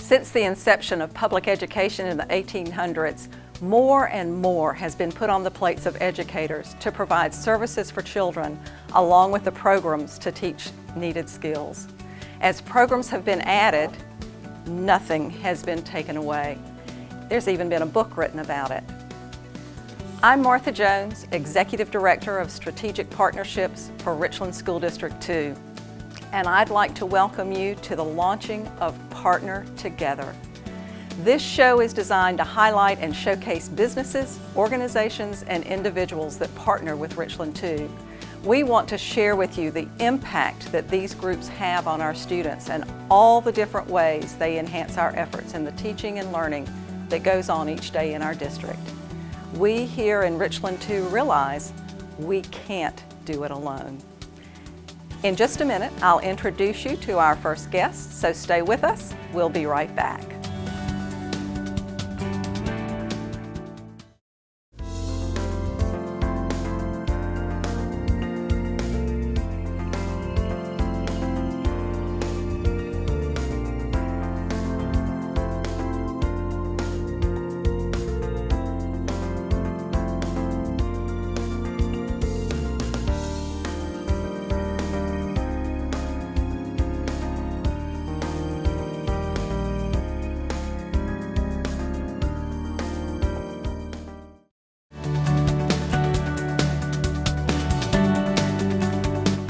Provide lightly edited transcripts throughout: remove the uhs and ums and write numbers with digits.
Since the inception of public education in the 1800s, more and more has been put on the plates of educators to provide services for children, along with the programs to teach needed skills. As programs have been added, nothing has been taken away. There's even been a book written about it. I'm Martha Jones, Executive Director of Strategic Partnerships for Richland School District Two, and I'd like to welcome you to the launching of partneR2gether. This show is designed to highlight and showcase businesses, organizations, and individuals that partner with Richland 2. We want to share with you the impact that these groups have on our students and all the different ways they enhance our efforts in the teaching and learning that goes on each day in our district. We here in Richland 2 realize we can't do it alone. In just a minute, I'll introduce you to our first guest, so stay with us. We'll be right back.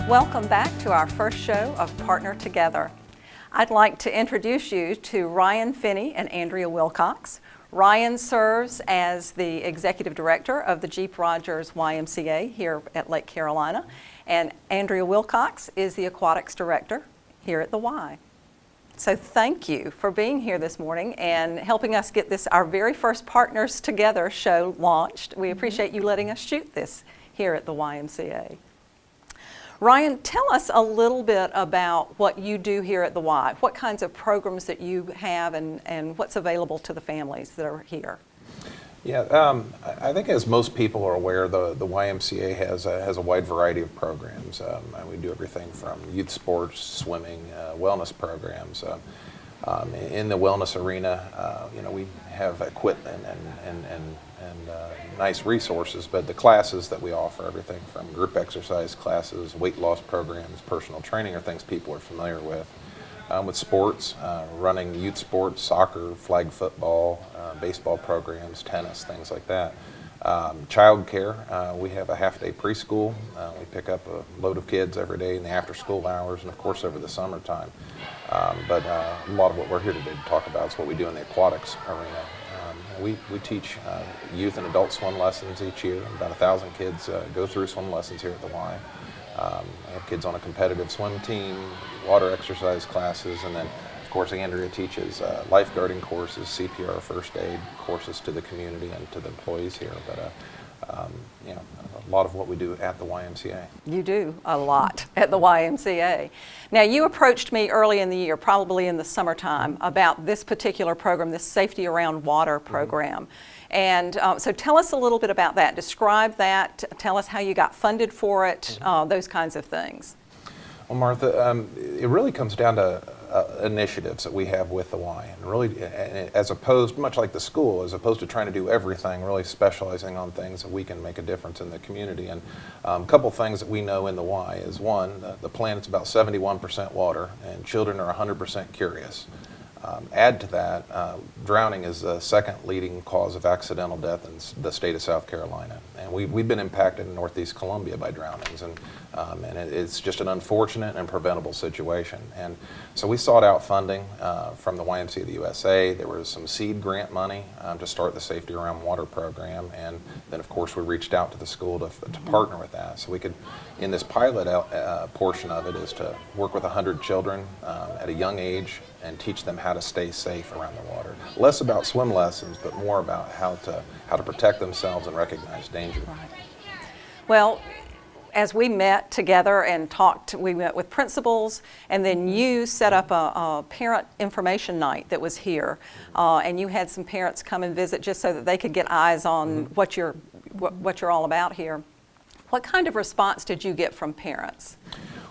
Welcome back to our first show of partneR2gether. I'd like to introduce you to Ryan Finney and Andrea Wilcox. Ryan serves as the Executive Director of the Jeep Rogers YMCA here at Lake Carolina, and Andrea Wilcox is the Aquatics Director here at the Y. So thank you for being here this morning and helping us get this, our very first partnersTogether show launched. We appreciate you letting us shoot this here at the YMCA. Ryan, tell us a little bit about what you do here at the Y. What kinds of programs that you have and what's available to the families that are here? Yeah, I think as most people are aware, the YMCA has a wide variety of programs. We do everything from youth sports, swimming, wellness programs. In the wellness arena, we have equipment and nice resources, but the classes that we offer, everything from group exercise classes, weight loss programs, personal training, are things people are familiar with. With sports, running youth sports, soccer, flag football, baseball programs, tennis, things like that. Child care, we have a half-day preschool. We pick up a load of kids every day in the after-school hours and, of course, over the summertime. But a lot of what we're here today to talk about is what we do in the aquatics arena. We teach youth and adult swim lessons each year. About 1,000 kids go through swim lessons here at the Y. I have kids on a competitive swim team, water exercise classes, and then, of course, Andrea teaches lifeguarding courses, CPR, first aid courses to the community and to the employees here. But a lot of what we do at the YMCA. You do a lot at the YMCA. Now, you approached me early in the year, probably in the summertime, about this particular program, this Safety Around Water program. And so tell us a little bit about that. Describe that. Tell us how you got funded for it, those kinds of things. Well, Martha, it really comes down to initiatives that we have with the Y, and really, as opposed, much like the school, as opposed to trying to do everything, really specializing on things that we can make a difference in the community. And a couple things that we know in the Y is, one, the planet's about 71% water, and children are 100% curious. Add to that, drowning is the second leading cause of accidental death in the state of South Carolina. And we've been impacted in Northeast Columbia by drownings, and it's just an unfortunate and preventable situation. And so we sought out funding from the YMCA of the USA. There was some seed grant money to start the Safety Around Water program, and then of course we reached out to the school to partner with that. So we could, in this pilot portion of it, is to work with 100 children at a young age and teach them how to stay safe around the water. Less about swim lessons, but more about how to protect themselves and recognize danger. Right. Well, as we met together and talked, we met with principals, and then you set up a parent information night that was here, and you had some parents come and visit just so that they could get eyes on what you're all about here. What kind of response did you get from parents?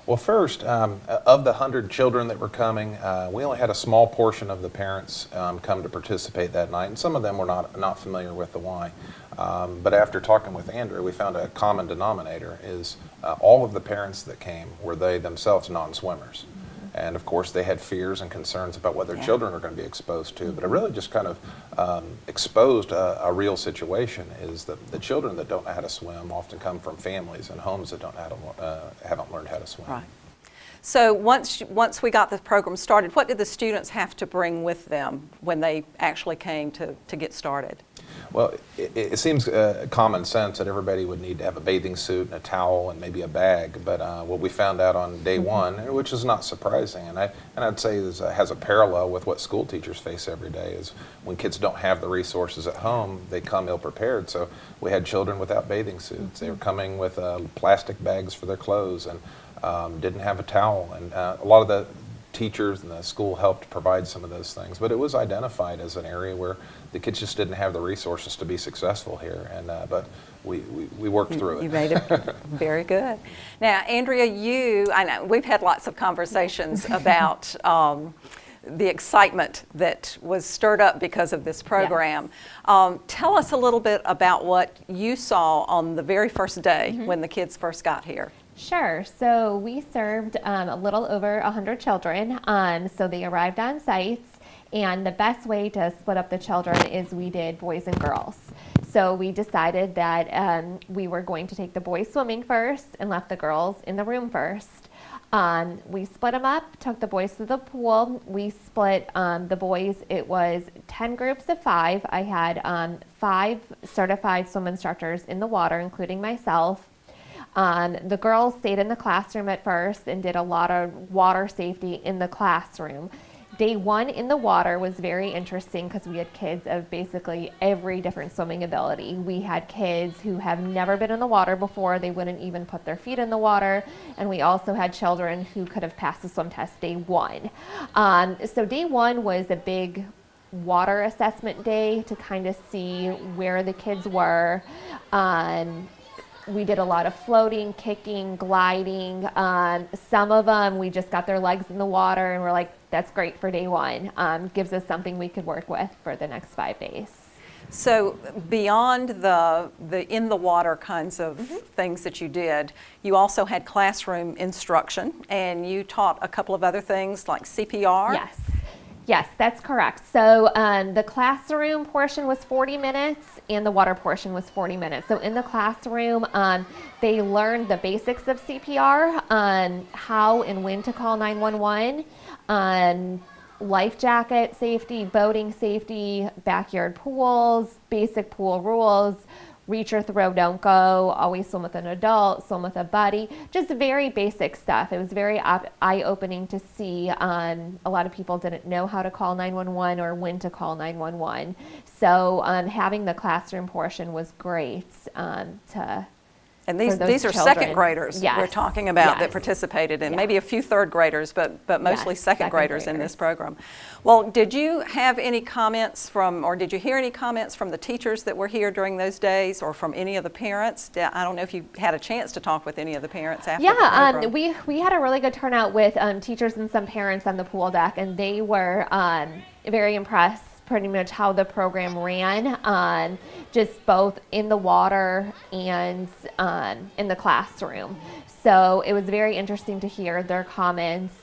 Well, first, of the 100 children that were coming, we only had a small portion of the parents come to participate that night, and some of them were not familiar with the Y. But after talking with Andrew, we found a common denominator is all of the parents that came were they themselves non-swimmers. And of course, they had fears and concerns about what their children are going to be exposed to. But it really just kind of exposed a real situation. Is that the children that don't know how to swim often come from families and homes that haven't learned how to swim. Right. So once we got the program started, what did the students have to bring with them when they actually came to get started? Well, it seems common sense that everybody would need to have a bathing suit and a towel and maybe a bag. But what we found out on day one, which is not surprising, and I'd say has a parallel with what school teachers face every day, is when kids don't have the resources at home, they come ill prepared. So we had children without bathing suits. They were coming with plastic bags for their clothes and didn't have a towel. And a lot of the teachers and the school helped provide some of those things. But it was identified as an area where the kids just didn't have the resources to be successful here, and but we worked through it. You made it very good. Now, Andrea, I know we've had lots of conversations about the excitement that was stirred up because of this program. Yes. Tell us a little bit about what you saw on the very first day when the kids first got here. Sure. So we served a little over 100 children. So they arrived on sites. And the best way to split up the children is we did boys and girls. So we decided that we were going to take the boys swimming first and left the girls in the room first. We split them up, took the boys to the pool. We split the boys, it was 10 groups of 5. I had 5 certified swim instructors in the water, including myself. The girls stayed in the classroom at first and did a lot of water safety in the classroom. Day one in the water was very interesting because we had kids of basically every different swimming ability. We had kids who have never been in the water before. They wouldn't even put their feet in the water. And we also had children who could have passed the swim test day one. So day one was a big water assessment day to kind of see where the kids were. We did a lot of floating, kicking, gliding. Some of them, we just got their legs in the water and we're like, that's great for day one. Gives us something we could work with for the next 5 days. So beyond the in the water kinds of things that you did, you also had classroom instruction and you taught a couple of other things like CPR. Yes. Yes, that's correct. So the classroom portion was 40 minutes and the water portion was 40 minutes. So in the classroom, they learned the basics of CPR, how and when to call 911, life jacket safety, boating safety, backyard pools, basic pool rules, reach or throw, don't go, always swim with an adult, swim with a buddy, just very basic stuff. It was very eye-opening to see. A lot of people didn't know how to call 911 or when to call 911. So having the classroom portion was great And these are children. second graders we're talking about that Yes. participated in, maybe a few third graders, but mostly Yes, second graders in this program. Well, did you have any comments or did you hear any comments from the teachers that were here during those days or from any of the parents? I don't know if you had a chance to talk with any of the parents after the program. We had a really good turnout with teachers and some parents on the pool deck, and they were very impressed pretty much how the program ran, just both in the water and in the classroom. So it was very interesting to hear their comments,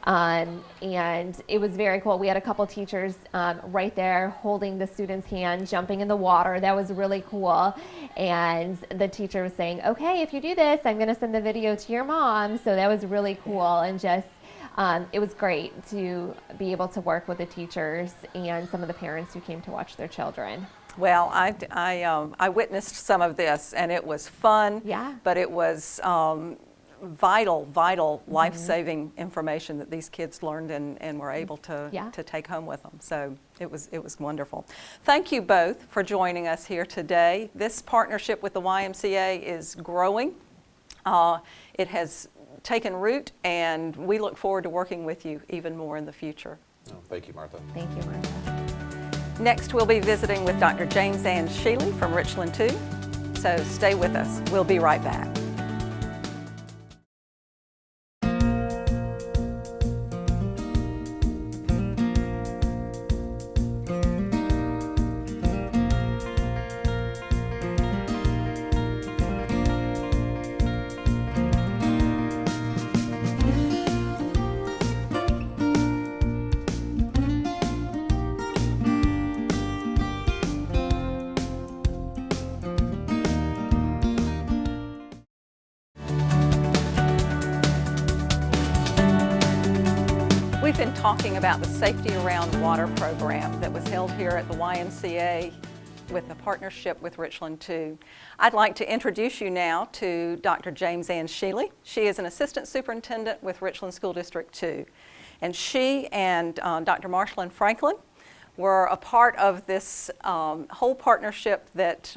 and it was very cool. We had a couple teachers right there holding the students' hand, jumping in the water. That was really cool. And the teacher was saying, okay, if you do this, I'm gonna send the video to your mom. So that was really cool, and just it was great to be able to work with the teachers and some of the parents who came to watch their children. Well, I witnessed some of this, and it was fun. Yeah. But it was vital, life-saving information that these kids learned and were able to take home with them. So it was wonderful. Thank you both for joining us here today. This partnership with the YMCA is growing. It has taken root, and we look forward to working with you even more in the future. Oh, thank you, Martha. Thank you, Martha. Next, we'll be visiting with Dr. James Ann Sheely from Richland 2. So stay with us. We'll be right back. been talking about the Safety Around Water program that was held here at the YMCA with a partnership with Richland 2. I'd like to introduce you now to Dr. James Ann Sheely. She is an assistant superintendent with Richland School District 2. And she and Dr. Marshall and Franklin were a part of this whole partnership that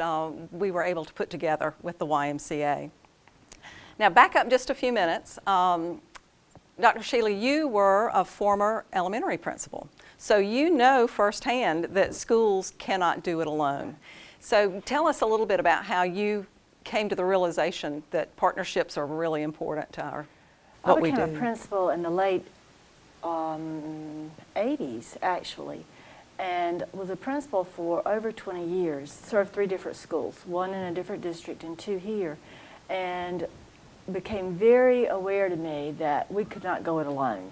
we were able to put together with the YMCA. Now back up just a few minutes. Dr. Sheely, you were a former elementary principal, so you know firsthand that schools cannot do it alone. So tell us a little bit about how you came to the realization that partnerships are really important to what we do. I became a principal in the late 80s, actually, and was a principal for over 20 years, served 3 different schools, 1 in a different district and 2 here, and became very aware to me that we could not go it alone.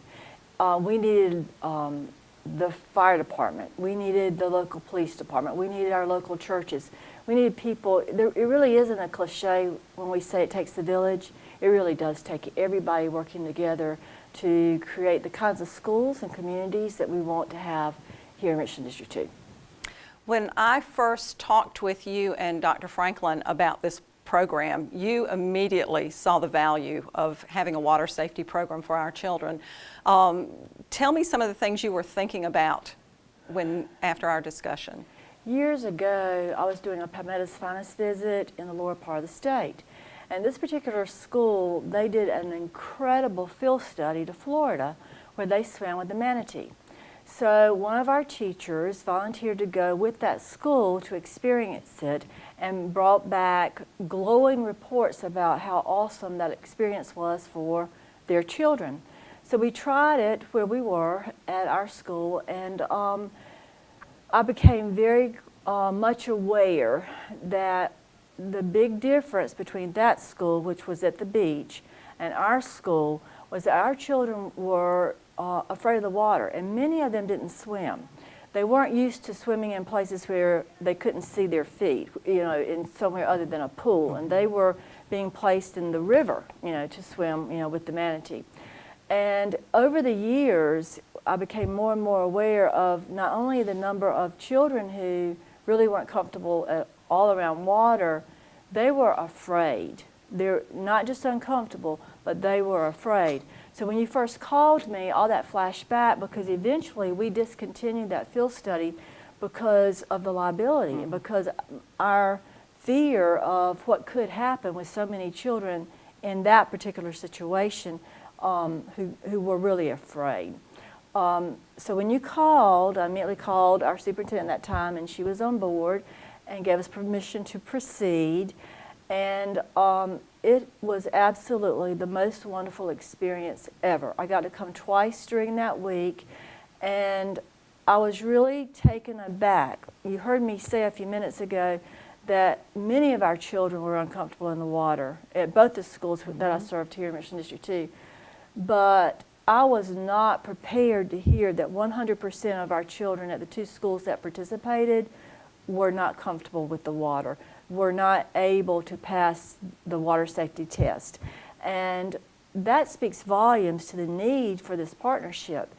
We needed the fire department, we needed the local police department, we needed our local churches, we needed people. It really isn't a cliche when we say it takes the village. It really does take everybody working together to create the kinds of schools and communities that we want to have here in Richland District 2. When I first talked with you and Dr. Franklin about this program, you immediately saw the value of having a water safety program for our children. Tell me some of the things you were thinking about after our discussion. Years ago, I was doing a Palmetto's Finest visit in the lower part of the state. And this particular school, they did an incredible field study to Florida where they swam with the manatee. So one of our teachers volunteered to go with that school to experience it and brought back glowing reports about how awesome that experience was for their children. So we tried it where we were at our school, and I became very much aware that the big difference between that school, which was at the beach, and our school was that our children were afraid of the water, and many of them didn't swim. They weren't used to swimming in places where they couldn't see their feet, in somewhere other than a pool, and they were being placed in the river, to swim, with the manatee. And over the years, I became more and more aware of not only the number of children who really weren't comfortable all around water, they were afraid. They're not just uncomfortable, but they were afraid. So when you first called me, all that flashed back, because eventually we discontinued that field study because of the liability and because our fear of what could happen with so many children in that particular situation who were really afraid. So when you called, I immediately called our superintendent at that time, and she was on board and gave us permission to proceed. And it was absolutely the most wonderful experience ever. I got to come twice during that week, and I was really taken aback. You heard me say a few minutes ago that many of our children were uncomfortable in the water at both the schools that I served here in Richland District 2. But I was not prepared to hear that 100% of our children at the 2 schools that participated were not comfortable with the water, were not able to pass the water safety test. And that speaks volumes to the need for this partnership.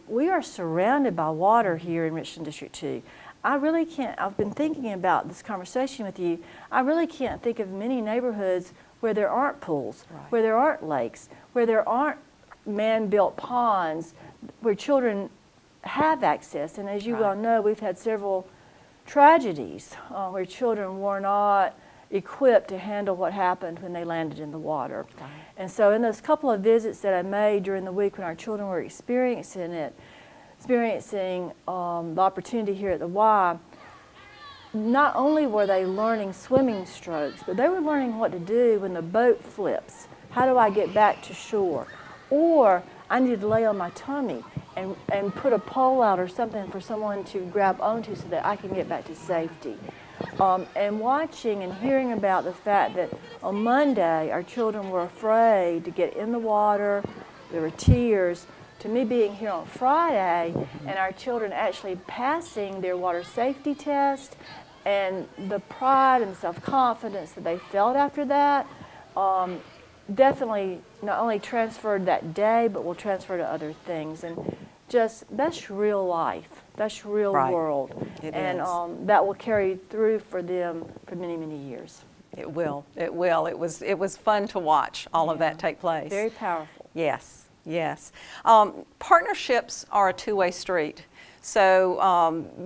We are surrounded by water here in Richland District 2. I really can't, I've been thinking about this conversation with you, I really can't think of many neighborhoods where there aren't pools, right, where there aren't lakes, where there aren't man-built ponds, where children have access. And as you well know, we've had several tragedies where children were not equipped to handle what happened when they landed in the water. Right. And so in those couple of visits that I made during the week when our children were experiencing the opportunity here at the Y, not only were they learning swimming strokes, but they were learning what to do when the boat flips. How do I get back to shore? Or I need to lay on my tummy and put a pole out or something for someone to grab onto so that I can get back to safety. And watching and hearing about the fact that on Monday our children were afraid to get in the water, there were tears, to me being here on Friday and our children actually passing their water safety test and the pride and self-confidence that they felt after that, definitely not only transferred that day, but will transfer to other things. And just, that's real life. That's real Right. world. It and is. that will carry through for them for many, many years. It will. It will. It was fun to watch all of that take place. Very powerful. Yes, yes. Partnerships are a two-way street. So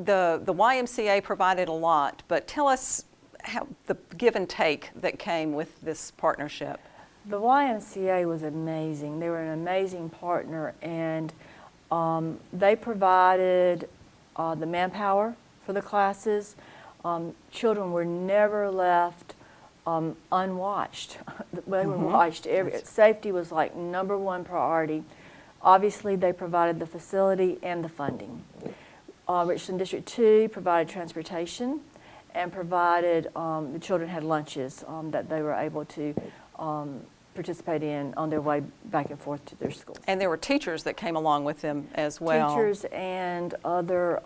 the YMCA provided a lot, but tell us how the give and take that came with this partnership. The YMCA was amazing. They were an amazing partner, and they provided the manpower for the classes. Children were never left unwatched. They were watched. Safety was like #1 priority. Obviously, they provided the facility and the funding. Richland District 2 provided transportation and provided, the children had lunches that they were able to participate in on their way back and forth to their schools. And there were teachers that came along with them as well. Teachers and other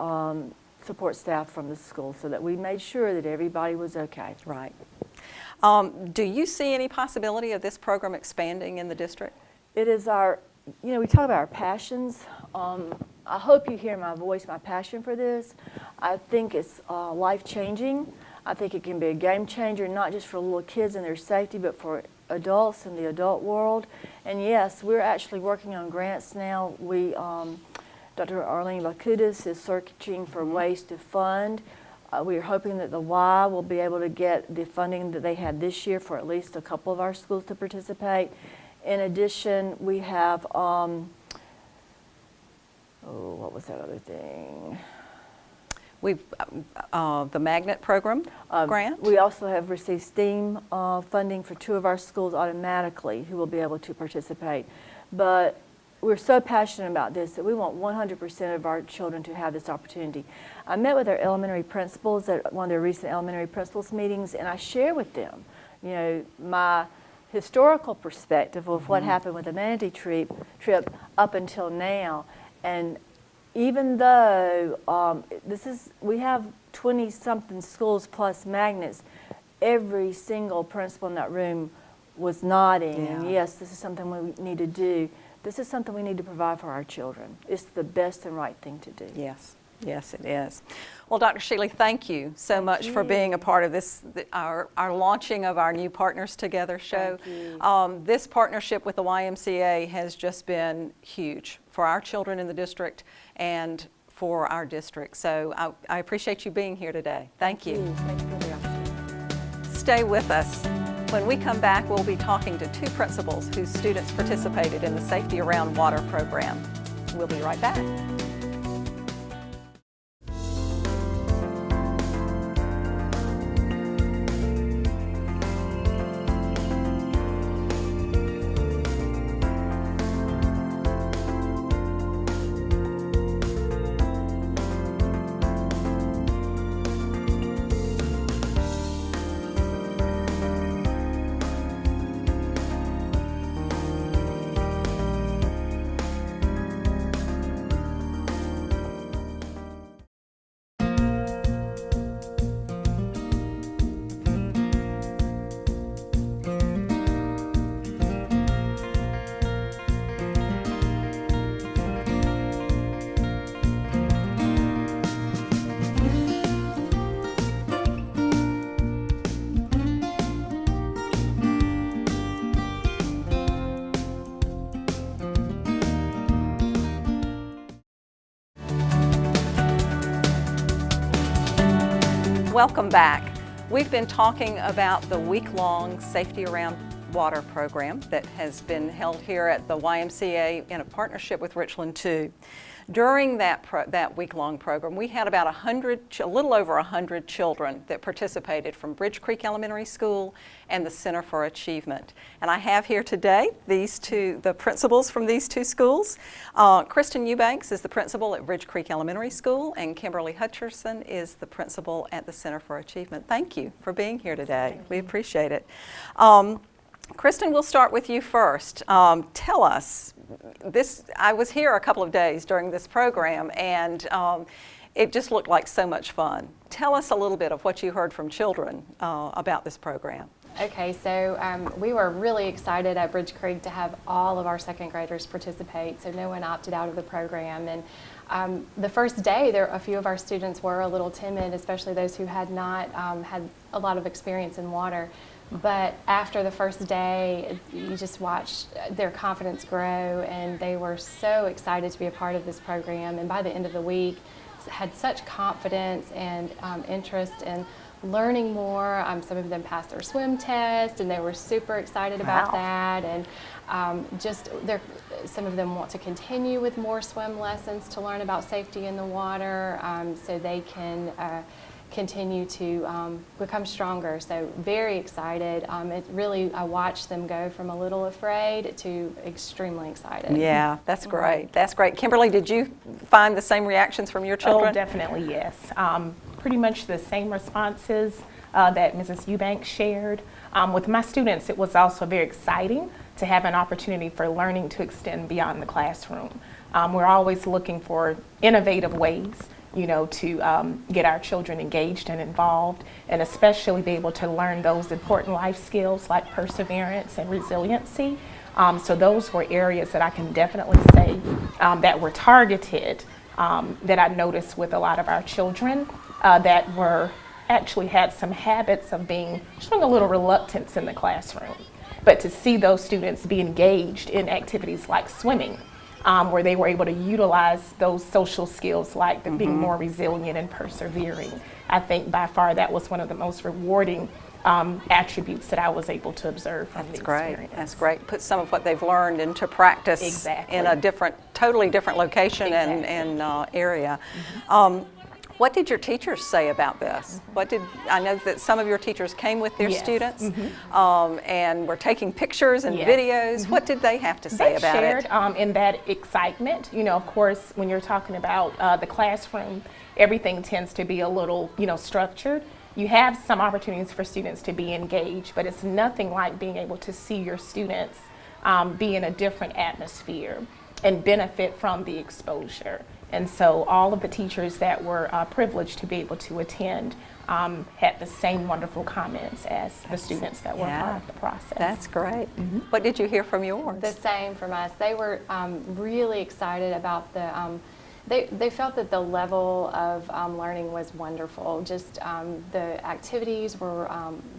support staff from the school, so that we made sure that everybody was okay. Right. Do you see any possibility of this program expanding in the district? It is our, we talk about our passions. I hope you hear my voice, my passion for this. I think it's life-changing. I think it can be a game changer, not just for little kids and their safety, but for adults in the adult world. And yes, we're actually working on grants now. Dr. Arlene Lakutis is searching for ways to fund. We are hoping that the Y will be able to get the funding that they had this year for at least a couple of our schools to participate. In addition, we have, what was that other thing? We've the Magnet Program grant. We also have received STEAM funding for 2 of our schools automatically, who will be able to participate. But we're so passionate about this that we want 100% of our children to have this opportunity. I met with our elementary principals at one of their recent elementary principals meetings, and I shared with them, my historical perspective of what happened with the Manatee trip up until now. And even though we have 20-something schools plus magnets, every single principal in that room was nodding. Yeah. And yes, this is something we need to do. This is something we need to provide for our children. It's the best and right thing to do. Yes, yes, it is. Well, Dr. Shealy, thank you so much for being a part of this, our launching of our new Partners Together show. Thank you. This partnership with the YMCA has just been huge for our children in the district and for our district. So I appreciate you being here today. Thank you. Thank you for the opportunity. Stay with us. When we come back, we'll be talking to 2 principals whose students participated in the Safety Around Water program. We'll be right back. Welcome back. We've been talking about the week-long Safety Around Water program that has been held here at the YMCA in a partnership with Richland 2. During that week-long program, we had about a little over 100 children that participated from Bridge Creek Elementary School and the Center for Achievement. And I have here today the principals from these 2 schools. Kristen Eubanks is the principal at Bridge Creek Elementary School, and Kimberly Hutcherson is the principal at the Center for Achievement. Thank you for being here today. We appreciate it. Kristen, we'll start with you first. Tell us, I was here a couple of days during this program, and it just looked like so much fun. Tell us a little bit of what you heard from children about this program. Okay, so we were really excited at Bridge Creek to have all of our second graders participate, so no one opted out of the program. And the first day, a few of our students were a little timid, especially those who had not had a lot of experience in water. But after the first day, you just watched their confidence grow, and they were so excited to be a part of this program. And by the end of the week, had such confidence and interest in learning more. Some of them passed their swim test, and they were super excited about that. And some of them want to continue with more swim lessons to learn about safety in the water, so they can continue to become stronger. So very excited. I watched them go from a little afraid to extremely excited. Yeah, that's great. That's great. Kimberly, did you find the same reactions from your children? Oh, definitely, yes. Pretty much the same responses that Mrs. Eubanks shared. With my students, it was also very exciting to have an opportunity for learning to extend beyond the classroom. We're always looking for innovative ways, to get our children engaged and involved, and especially be able to learn those important life skills like perseverance and resiliency. So those were areas that I can definitely say that were targeted, that I noticed with a lot of our children that were actually had some habits of showing a little reluctance in the classroom. But to see those students be engaged in activities like swimming, where they were able to utilize those social skills like being more resilient and persevering, I think by far that was one of the most rewarding attributes that I was able to observe from the experience. That's great. Put some of what they've learned into practice in a totally different location and area. What did your teachers say about this? I know that some of your teachers came with their students and were taking pictures and videos. What did they have to say about it? They shared in that excitement. Of course, when you're talking about the classroom, everything tends to be a little, structured. You have some opportunities for students to be engaged, but it's nothing like being able to see your students be in a different atmosphere and benefit from the exposure. And so all of the teachers that were privileged to be able to attend had the same wonderful comments as the students that were part of the process. That's great. What did you hear from yours? The same from us. They were really excited about they felt that the level of learning was wonderful. Just the activities were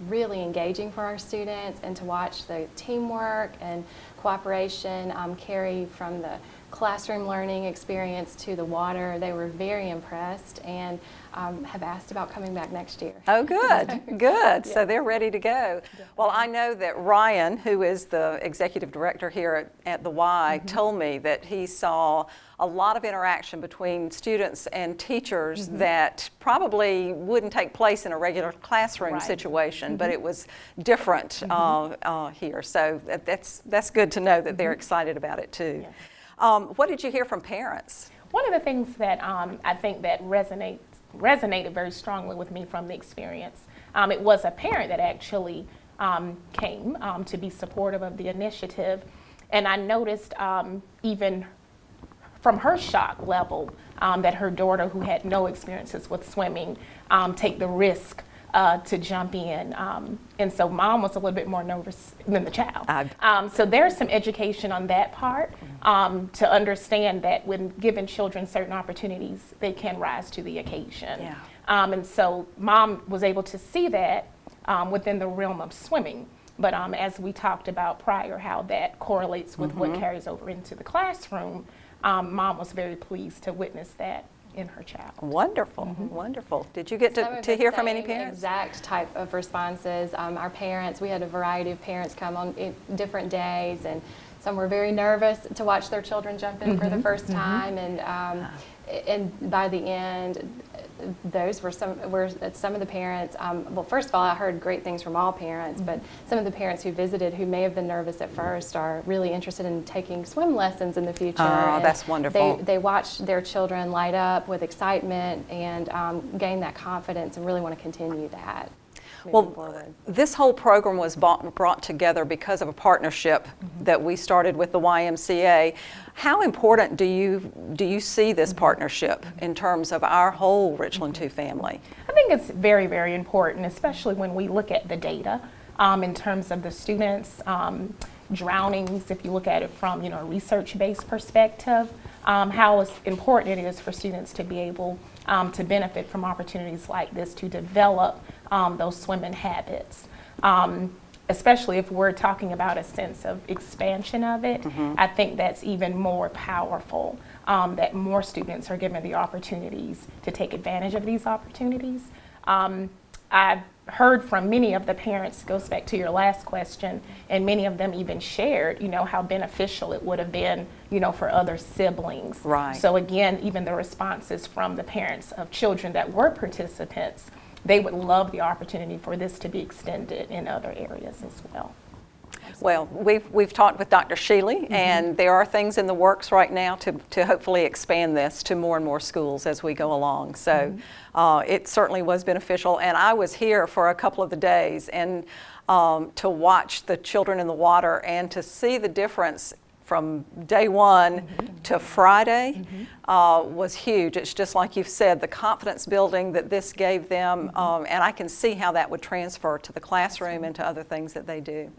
really engaging for our students, and to watch the teamwork and cooperation carry from the classroom learning experience to the water. They were very impressed and have asked about coming back next year. Oh, good, good. So they're ready to go. Well, I know that Ryan, who is the executive director here at the Y, told me that he saw a lot of interaction between students and teachers that probably wouldn't take place in a regular classroom situation, but it was different here. So that's good to know that they're excited about it too. Yes. What did you hear from parents? One of the things that I think that resonated very strongly with me from the experience, it was a parent that actually came to be supportive of the initiative, and I noticed even from her shock level that her daughter, who had no experiences with swimming, take the risk to jump in. And so mom was a little bit more nervous than the child. So there's some education on that part to understand that when given children certain opportunities, they can rise to the occasion. Yeah. And so mom was able to see that within the realm of swimming. But as we talked about prior, how that correlates with what carries over into the classroom, mom was very pleased to witness that in her child. Wonderful, wonderful. Did you get to hear from any parents? Exact type of responses. Our parents, we had a variety of parents come on different days, and some were very nervous to watch their children jump in for the first time, and by the end, those were some of the parents. Well, first of all, I heard great things from all parents, but some of the parents who visited, who may have been nervous at first, are really interested in taking swim lessons in the future. Oh, that's wonderful. They watch their children light up with excitement and gain that confidence, and really want to continue that. Well, this whole program was brought together because of a partnership that we started with the YMCA. How important do you see this partnership in terms of our whole Richland 2 family? I think it's very, very important, especially when we look at the data. in terms of the students. Drownings, if you look at it from a research-based perspective, how important it is for students to be able to benefit from opportunities like this to develop those swimming habits. Especially if we're talking about a sense of expansion of it, I think that's even more powerful, that more students are given the opportunities to take advantage of these opportunities. I've heard from many of the parents, goes back to your last question, and many of them even shared, how beneficial it would have been, for other siblings. Right. So again, even the responses from the parents of children that were participants, they would love the opportunity for this to be extended in other areas as well. Well, we've talked with Dr. Shealy, and there are things in the works right now to hopefully expand this to more and more schools as we go along. So it certainly was beneficial, and I was here for a couple of the days, and to watch the children in the water and to see the difference from day one to Friday was huge. It's just like you've said, the confidence building that this gave them, and I can see how that would transfer to the classroom and to other things that they do.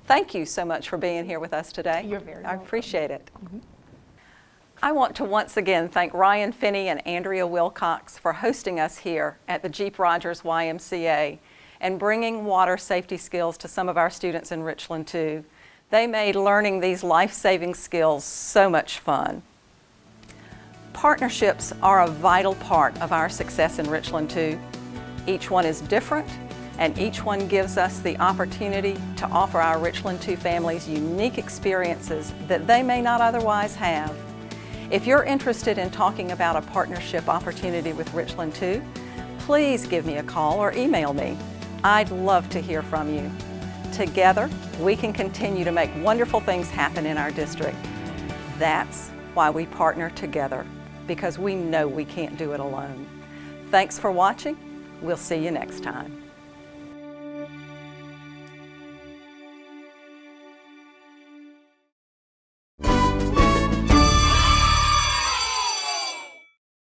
Thank you so much for being here with us today. You're very I welcome. appreciate it. I want to once again thank Ryan Finney and Andrea Wilcox for hosting us here at the Jeep Rogers YMCA and bringing water safety skills to some of our students in Richland too. They made learning these life-saving skills so much fun. Partnerships are a vital part of our success in Richland too. Each one is different, and each one gives us the opportunity to offer our Richland 2 families unique experiences that they may not otherwise have. If you're interested in talking about a partnership opportunity with Richland 2, please give me a call or email me. I'd love to hear from you. Together, we can continue to make wonderful things happen in our district. That's why we partner together, because we know we can't do it alone. Thanks for watching. We'll see you next time.